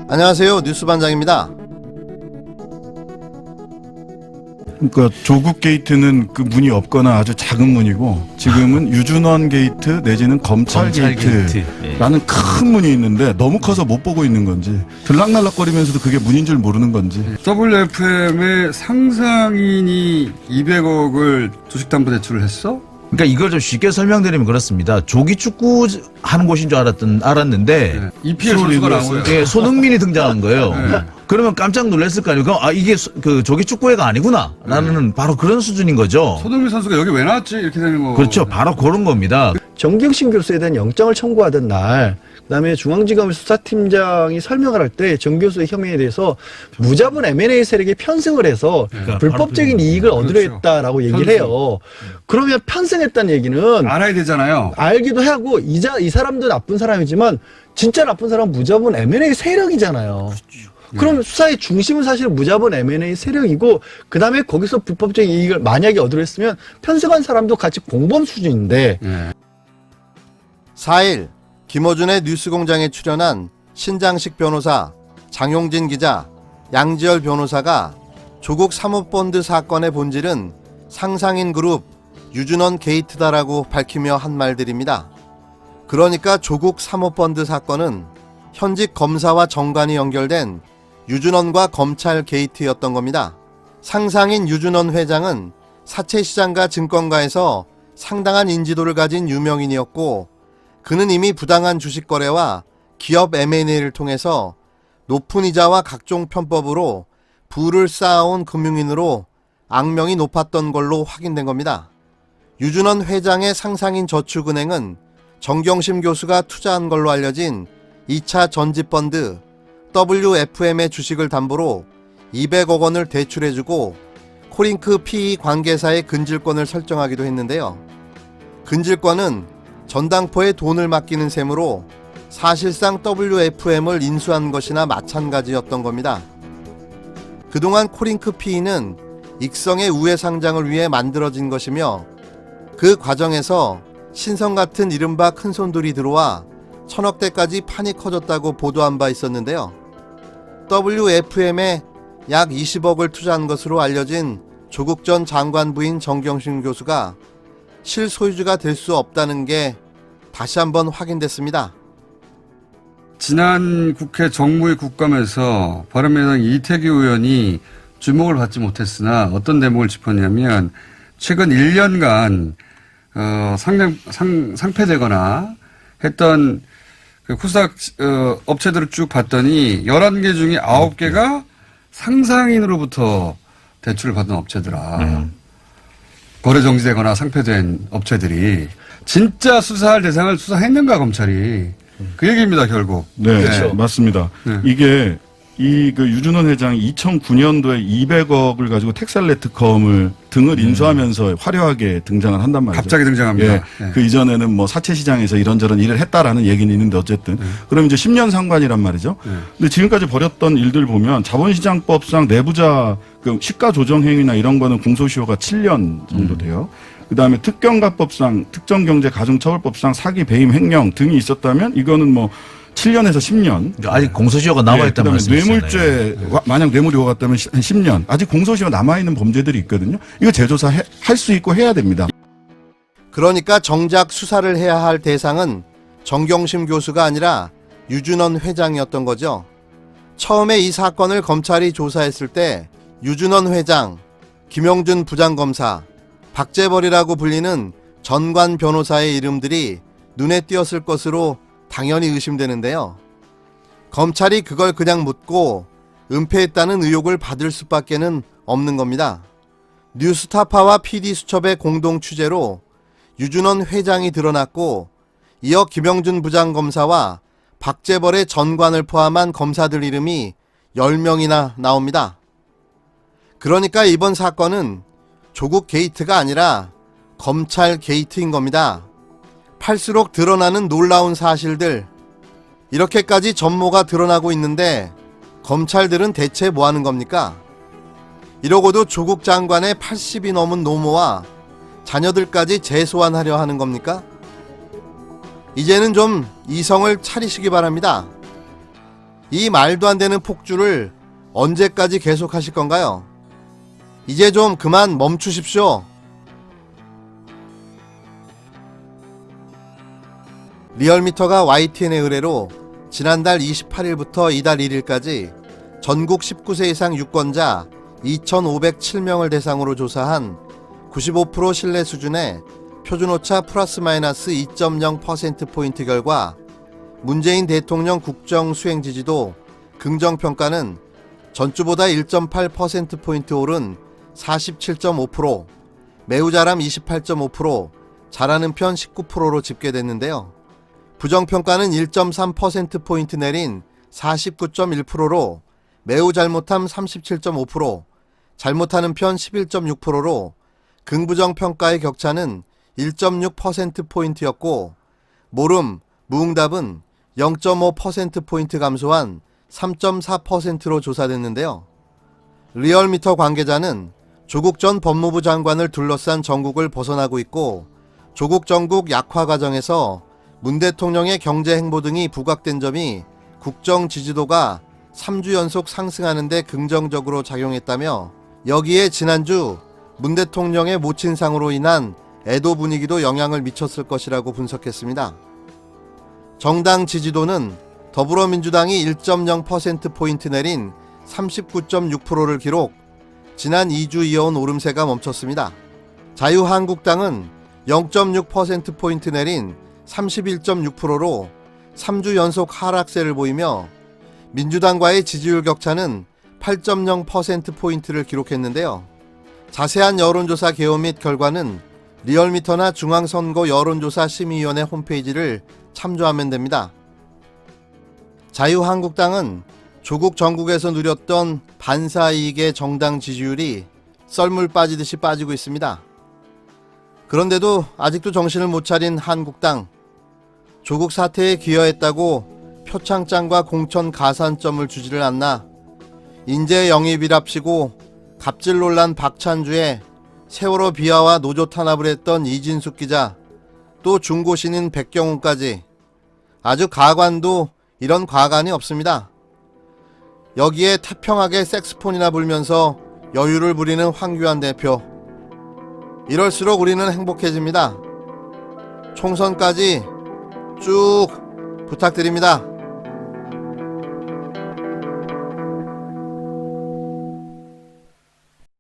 안녕하세요. 뉴스반장입니다. 그러니까 조국 게이트는 그 문이 없거나 아주 작은 문이고 지금은 유준원 게이트 내지는 검찰 게이트라는 큰 문이 있는데 너무 커서 못 보고 있는 건지 들락날락거리면서도 그게 문인 줄 모르는 건지. WFM의 상상인이 200억을 주식담보대출을 했어? 그러니까 이걸 좀 쉽게 설명드리면 그렇습니다. 조기 축구 하는 곳인 줄 알았는데 네. EPL 선수가 나온 거예요. 예, 손흥민이 등장한 거예요. 네. 그러면 깜짝 놀랐을 거 아니에요. 그럼 이게 그 조기 축구회가 아니구나라는 바로 그런 수준인 거죠. 손흥민 선수가 여기 왜 나왔지? 이렇게 되는 거. 그렇죠. 바로 그런 겁니다. 정경심 교수에 대한 영장을 청구하던 날, 그다음에 중앙지검 수사팀장이 설명을 할 때 정 교수의 혐의에 대해서 무자본 M&A 세력에 편승을 해서 그러니까 불법적인 이익을 얻으려 그렇죠. 했다라고 얘기를 해요. 그러면 편승했다는 얘기는 알아야 되잖아요. 알기도 하고 이 사람도 나쁜 사람이지만 진짜 나쁜 사람은 무자본 M&A 세력이잖아요. 그럼 수사의 중심은 사실 무자본 M&A 세력이고 그다음에 거기서 불법적인 이익을 만약에 얻으려 했으면 편승한 사람도 같이 공범 수준인데 4일 김어준의 뉴스공장에 출연한 신장식 변호사, 장용진 기자, 양지열 변호사가 조국 사모펀드 사건의 본질은 상상인 그룹 유준원 게이트다라고 밝히며 한 말들입니다. 그러니까 조국 사모펀드 사건은 현직 검사와 정관이 연결된 유준원과 검찰 게이트였던 겁니다. 상상인 유준원 회장은 사채시장과 증권가에서 상당한 인지도를 가진 유명인이었고 그는 이미 부당한 주식 거래와 기업 M&A를 통해서 높은 이자와 각종 편법으로 부를 쌓아온 금융인으로 악명이 높았던 걸로 확인된 겁니다. 유준원 회장의 상상인 저축은행은 정경심 교수가 투자한 걸로 알려진 2차 전지펀드 WFM의 주식을 담보로 200억 원을 대출해주고 코링크 PE 관계사의 근질권을 설정하기도 했는데요. 근질권은 전당포에 돈을 맡기는 셈으로 사실상 WFM을 인수한 것이나 마찬가지였던 겁니다. 그동안 코링크 PE는 익성의 우회 상장을 위해 만들어진 것이며 그 과정에서 신성 같은 이른바 큰손들이 들어와 1000억대까지 판이 커졌다고 보도한 바 있었는데요. WFM에 약 20억을 투자한 것으로 알려진 조국 전 장관 부인 정경심 교수가 실소유주가 될 수 없다는 게 다시 한번 확인됐습니다. 지난 국회 정무위 국감에서 바른미래당 이태규 의원이 주목을 받지 못했으나 어떤 대목을 짚었냐면 최근 1년간 상폐되거나 했던 그 후삭 업체들을 쭉 봤더니 11개 중에 9개가 상상인으로부터 대출을 받은 업체더라. 거래 정지되거나 상폐된 업체들이 진짜 수사할 대상을 수사했는가 검찰이. 그 얘기입니다 결국. 네, 그렇죠. 맞습니다. 네. 이게 그 유준원 회장이 2009년도에 200억을 가지고 텍살레트컴을 등을 인수하면서 화려하게 등장을 한단 말이죠. 갑자기 등장합니다. 예, 네. 그 이전에는 뭐 사채시장에서 이런저런 일을 했다라는 얘기는 있는데 어쨌든 그럼 이제 10년 상관이란 말이죠. 근데 지금까지 벌였던 일들 보면 자본시장법상 내부자 그 시가 조정 행위나 이런 거는 공소시효가 7년 정도 돼요. 그다음에 특경가법상 특정경제가중처벌법상 사기 배임 횡령 등이 있었다면 이거는 뭐 7년에서 10년. 아직 공소시효가 남아있다는 말씀이시잖아요. 뇌물죄, 만약 뇌물이 오갔다면 한 10년. 아직 공소시효 남아있는 범죄들이 있거든요. 이거 재조사 할 수 있고 해야 됩니다. 그러니까 정작 수사를 해야 할 대상은 정경심 교수가 아니라 유준원 회장이었던 거죠. 처음에 이 사건을 검찰이 조사했을 때 유준원 회장, 김영준 부장검사, 박재벌이라고 불리는 전관 변호사의 이름들이 눈에 띄었을 것으로 당연히 의심되는데요. 검찰이 그걸 그냥 묻고 은폐했다는 의혹을 받을 수밖에는 없는 겁니다. 뉴스타파와 PD수첩의 공동 취재로 유준원 회장이 드러났고 이어 김영준 부장검사와 박재벌의 전관을 포함한 검사들 이름이 10명이나 나옵니다. 그러니까 이번 사건은 조국 게이트가 아니라 검찰 게이트인 겁니다. 팔수록 드러나는 놀라운 사실들, 이렇게까지 전모가 드러나고 있는데 검찰들은 대체 뭐 하는 겁니까? 이러고도 조국 장관의 80이 넘은 노모와 자녀들까지 재소환하려 하는 겁니까? 이제는 좀 이성을 차리시기 바랍니다. 이 말도 안 되는 폭주를 언제까지 계속하실 건가요? 이제 좀 그만 멈추십시오. 리얼미터가 YTN의 의뢰로 지난달 28일부터 이달 1일까지 전국 19세 이상 유권자 2,507명을 대상으로 조사한 95% 신뢰 수준의 표준오차 플러스 마이너스 2.0%포인트 결과 문재인 대통령 국정 수행 지지도 긍정평가는 전주보다 1.8%포인트 오른 47.5%, 매우 잘함 28.5%, 잘하는 편 19%로 집계됐는데요. 부정평가는 1.3%포인트 내린 49.1%로 매우 잘못함 37.5%, 잘못하는 편 11.6%로 긍부정평가의 격차는 1.6%포인트였고 모름, 무응답은 0.5%포인트 감소한 3.4%로 조사됐는데요. 리얼미터 관계자는 조국 전 법무부 장관을 둘러싼 전국을 벗어나고 있고 조국 정국 약화 과정에서 문 대통령의 경제 행보 등이 부각된 점이 국정 지지도가 3주 연속 상승하는 데 긍정적으로 작용했다며 여기에 지난주 문 대통령의 모친상으로 인한 애도 분위기도 영향을 미쳤을 것이라고 분석했습니다. 정당 지지도는 더불어민주당이 1.0%포인트 내린 39.6%를 기록, 지난 2주 이어온 오름세가 멈췄습니다. 자유한국당은 0.6%포인트 내린 31.6%로 3주 연속 하락세를 보이며 민주당과의 지지율 격차는 8.0%포인트를 기록했는데요. 자세한 여론조사 개요 및 결과는 리얼미터나 중앙선거 여론조사 심의위원회 홈페이지를 참조하면 됩니다. 자유한국당은 조국 정국에서 누렸던 반사이익의 정당 지지율이 썰물 빠지듯이 빠지고 있습니다. 그런데도 아직도 정신을 못 차린 한국당, 조국 사태에 기여했다고 표창장과 공천 가산점을 주지를 않나, 인재 영입이랍시고 갑질 논란 박찬주에 세월호 비하와 노조 탄압을 했던 이진숙 기자, 또 중고신인 백경훈까지 아주 가관도 이런 과관이 없습니다. 여기에 태평하게 색스폰이나 불면서 여유를 부리는 황교안 대표. 이럴수록 우리는 행복해집니다. 총선까지 쭉 부탁드립니다.